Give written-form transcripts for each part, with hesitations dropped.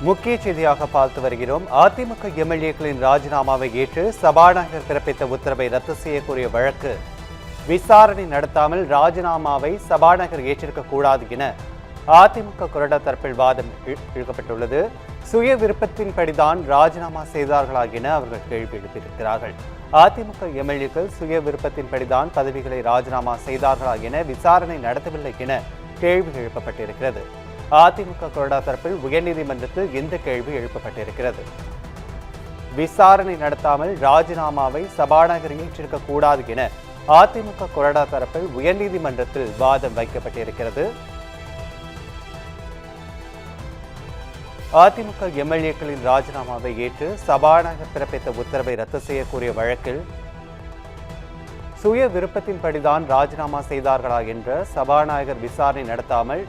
முக்கிய செய்தியாக பார்த்து வருகிறோம். அதிமுக எம்எல்ஏக்களின் ராஜினாமாவை ஏற்று சபாநாயகர் பிறப்பித்த உத்தரவை ரத்து செய்யக்கூடிய வழக்கு விசாரணை நடத்தாமல் ராஜினாமாவை சபாநாயகர் ஏற்றிருக்கக்கூடாது என அதிமுக கொறடா தரப்பில் வாதம் இழுக்கப்பட்டுள்ளது. சுய விருப்பத்தின்படிதான் ராஜினாமா செய்தார்களா என அவர்கள் கேள்வி எழுப்பியிருக்கிறார்கள். அதிமுக எம்எல்ஏக்கள் சுய விருப்பத்தின்படிதான் பதவிகளை ராஜினாமா செய்தார்களா என விசாரணை நடத்தவில்லை என கேள்வி எழுப்பப்பட்டிருக்கிறது. அதிமுக கொறடா தரப்பில் உயர்நீதிமன்றத்தில் இந்த கேள்வி எழுப்பப்பட்டிருக்கிறது. விசாரணை நடத்தாமல் ராஜினாமாவை சபாநாயகர் ஏற்றிருக்க கூடாது என அதிமுக கொறடா தரப்பில் உயர்நீதிமன்றத்தில் வாதம் வைக்கப்பட்டிருக்கிறது. அதிமுக எம்எல்ஏக்களின் ராஜினாமாவை ஏற்று சபாநாயகர் பிறப்பித்த உத்தரவை ரத்து செய்யக்கூடிய வழக்கில் சுய விருப்பத்தின்படிதான் ராஜினாமா செய்தார்களா என்ற சபாநாயகர் விசாரணை நடத்தாமல்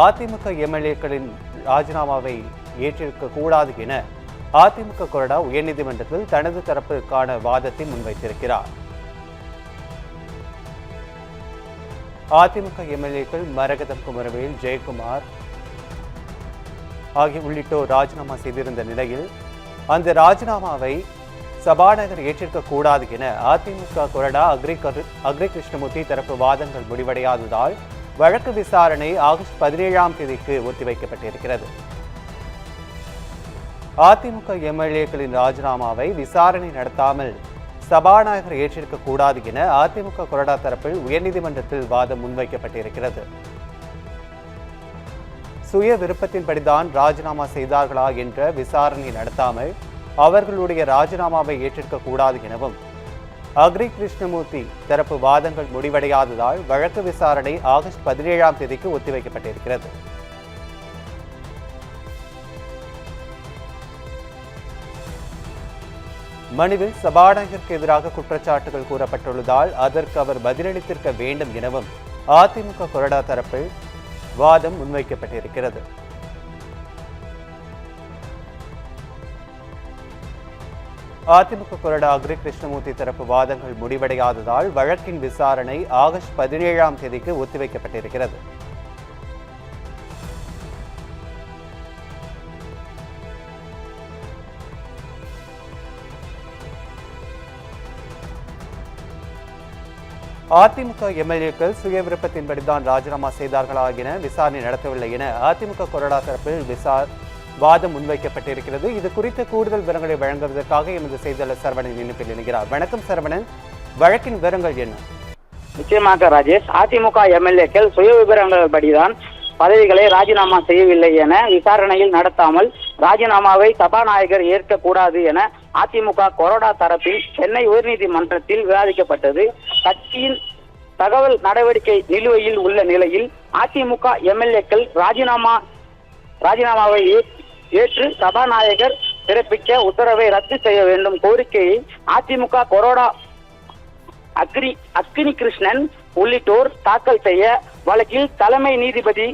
அதிமுக எம்எல்ஏக்களின் ராஜினாமாவை ஏற்றிருக்க கூடாது என அதிமுக கொறடா உயர்நீதிமன்றத்தில் தனது தரப்பிற்கான வாதத்தை முன்வைத்திருக்கிறார். அதிமுக எம்எல்ஏக்கள் மரகதம் குமரவேல், ஜெயக்குமார் ஆகிய உள்ளிட்டோர் ராஜினாமா செய்திருந்த நிலையில் அந்த ராஜினாமாவை சபாநாயகர் ஏற்றிருக்க கூடாது என அதிமுக கொறடா அக்ரி கிருஷ்ணமூர்த்தி தரப்பு வாதங்கள் முடிவடையாததால் வழக்கு விசாரணை ஆகஸ்ட் 17ஆம் தேதிக்கு ஒத்திவைக்கப்பட்டிருக்கிறது. அதிமுக எம்எல்ஏக்களின் ராஜினாமாவை விசாரணை நடத்தாமல் சபாநாயகர் ஏற்றிருக்க கூடாது என அதிமுக கொறடா தரப்பில் உயர்நீதிமன்றத்தில் வாதம் முன்வைக்கப்பட்டிருக்கிறது. சுய விருப்பத்தின்படிதான் ராஜினாமா செய்தார்களா என்ற விசாரணை நடத்தாமல் அவர்களுடைய ராஜினாமாவை ஏற்றிருக்க கூடாது எனவும் அக்ரி கிருஷ்ணமூர்த்தி தரப்பு வாதங்கள் முடிவடையாததால் வழக்கு விசாரணை ஆகஸ்ட் 17ஆம் தேதிக்கு ஒத்திவைக்கப்பட்டிருக்கிறது. மனுவில் சபாநாயகருக்கு எதிராக குற்றச்சாட்டுகள் கூறப்பட்டுள்ளதால் அதற்கு அவர் பதிலளித்திருக்க வேண்டும் எனவும் அதிமுக கொறடா தரப்பில் வாதம் முன்வைக்கப்பட்டிருக்கிறது. அதிமுக கொறடா அக்ரி கிருஷ்ணமூர்த்தி தரப்பு வாதங்கள் முடிவடையாததால் வழக்கின் விசாரணை ஆகஸ்ட் 17ஆம் தேதிக்கு ஒத்திவைக்கப்பட்டிருக்கிறது. அதிமுக எம்எல்ஏக்கள் சுய விருப்பத்தின்படிதான் ராஜினாமா செய்தார்களா என விசாரணை நடத்தவில்லை என அதிமுக கொறடா தரப்பில் வாதம் முன்வைக்கப்பட்டிருக்கிறது. இது குறித்த கூடுதல் விவரங்களை வழங்குவதற்காக எமது செய்தியாளர் சரவணன் இணைப்பில் இணைகிறார். வணக்கம் சரவணன், வழக்கின் விவரங்கள் என்ன? நிச்சயமாக ராஜேஷ், அதிமுக எம்எல்ஏக்கள் சுய விவரங்கள்படிதான் பதவிகளை ராஜினாமா செய்யவில்லை என விசாரணையில் நடத்தாமல் ராஜினாமாவை சபாநாயகர் ஏற்கக்கூடாது என அதிமுக கொறடா தரப்பில் சென்னை உயர்நீதிமன்றத்தில் விவாதிக்கப்பட்டது. கட்சியின் தகவல் நடவடிக்கை நிலுவையில் உள்ள நிலையில் அதிமுக எம்எல்ஏக்கள் ராஜினாமாவை ஏற்று சபாநாயகர் பிறப்பிக்க உத்தரவை ரத்து செய்ய வேண்டும் கோரிக்கையை அதிமுக கொறடா அக்னி கிருஷ்ணன் உள்ளிட்டோர் தாக்கல் செய்ய வழக்கில் தலைமை நீதிபதி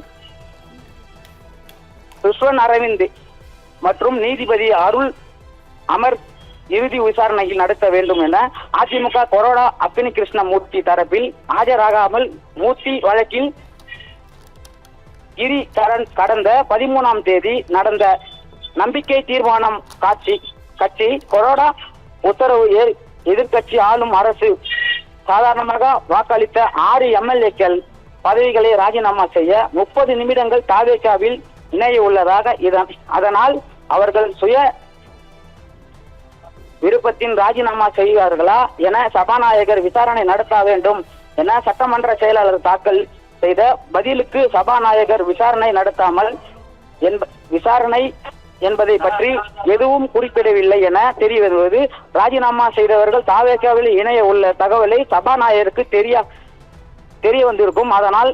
விஸ்வன் அரவிந்த் மற்றும் நீதிபதி அருள் அமர் இறுதி விசாரணையில் நடத்த வேண்டும் என அதிமுக கொறடா அக்னி கிருஷ்ணமூர்த்தி தரப்பில் ஆஜராகாமல் மூர்த்தி வழக்கில் கடந்த 13ஆம் தேதி நடந்த நம்பிக்கை தீர்மானம் கட்சி கொறடா உத்தரவு எதிர்கட்சி ஆளும் அரசு சாதாரணமாக வாக்களித்த 6 எம்எல்ஏக்கள் பதவிகளை ராஜினாமா செய்ய 30 நிமிடங்கள் தாவேகாவில் இணைய உள்ளதாக, அதனால் அவர்கள் சுய விருப்பத்தின் ராஜினாமா செய்வார்களா என சபாநாயகர் விசாரணை நடத்த வேண்டும் என சட்டமன்ற செயலாளர் தாக்கல் செய்த பதிலுக்கு சபாநாயகர் விசாரணை நடத்தாமல் விசாரணை என்பதை பற்றி எதுவும் குறிப்பிடவில்லை என தெரிய வருவது. ராஜினாமா செய்தவர்கள் தாவேகாவில் இணைய உள்ள தகவலை சபாநாயகருக்கு தெரிய வந்திருக்கும், அதனால்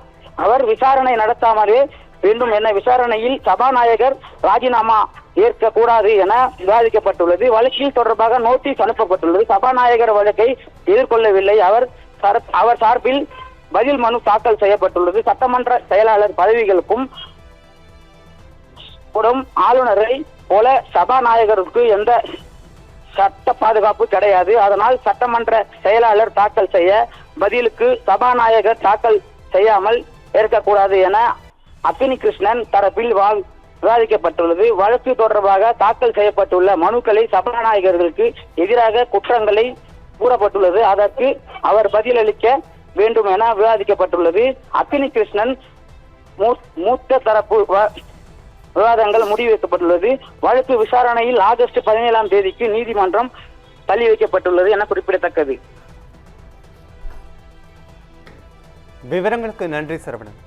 அவர் விசாரணை நடத்தாமலே வேண்டும் என விசாரணையில் சபாநாயகர் ராஜினாமா ஏற்கக்கூடாது என விவாதிக்கப்பட்டுள்ளது. வழக்கில் தொடர்பாக நோட்டீஸ் அனுப்பப்பட்டுள்ளது. சபாநாயகர் வழக்கை எதிர்கொள்ளவில்லை. அவர் சார்பில் பதில் மனு தாக்கல் செய்யப்பட்டுள்ளது. சட்டமன்ற செயலாளர் பதவிகளுக்கும் ஆளுநரை போல சபாநாயகருக்கு எந்த சட்ட பாதுகாப்பு கிடையாது. அதனால் சட்டமன்ற செயலாளர் தாக்கல் செய்ய பதிலுக்கு சபாநாயகர் தாக்கல் செய்யாமல் ஏற்கக்கூடாது என அக்னி கிருஷ்ணன் தரப்பில் விவாதிக்கப்பட்டுள்ளது. வழக்கு தொடர்பாக தாக்கல் செய்யப்பட்டுள்ள மனுக்களை சபாநாயகர்களுக்கு எதிராக குற்றங்களை கூறப்பட்டுள்ளது. அதற்கு அவர் பதிலளிக்க வேண்டும் என விவாதிக்கப்பட்டுள்ளது. அக்னி கிருஷ்ணன் மூத்த தரப்பு விவாதங்கள் முடிவு வைக்கப்பட்டுள்ளது. வழக்கு விசாரணையில் ஆகஸ்ட் 17ஆம் தேதிக்கு நீதிமன்றம் தள்ளி வைக்கப்பட்டுள்ளது என குறிப்பிடத்தக்கது. விவரங்களுக்கு நன்றி சரவணன்.